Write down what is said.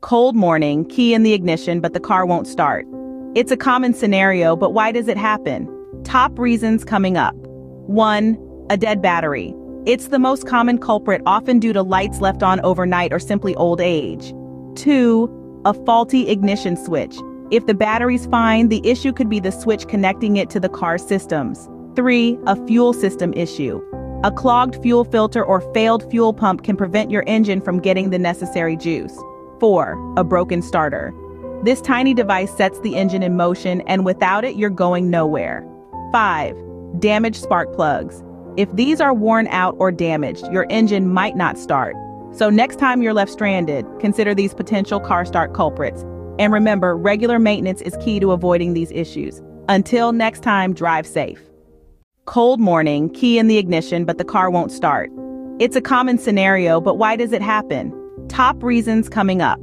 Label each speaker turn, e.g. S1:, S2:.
S1: Cold morning, key in the ignition, but the car won't start. It's a common scenario, but why does it happen? Top reasons coming up. 1. A dead battery. It's the most common culprit, often due to lights left on overnight or simply old age. 2. A faulty ignition switch. If the battery's fine, the issue could be the switch connecting it to the car's systems. 3. A fuel system issue. A clogged fuel filter or failed fuel pump can prevent your engine from getting the necessary juice. 4. A broken starter. This tiny device sets the engine in motion, and without it, you're going nowhere. 5. Damaged spark plugs. If these are worn out or damaged, your engine might not start. So next time you're left stranded, consider these potential car start culprits. And remember, regular maintenance is key to avoiding these issues. Until next time, drive safe. Cold morning, key in the ignition, but the car won't start. It's a common scenario, but why does it happen? Top reasons coming up.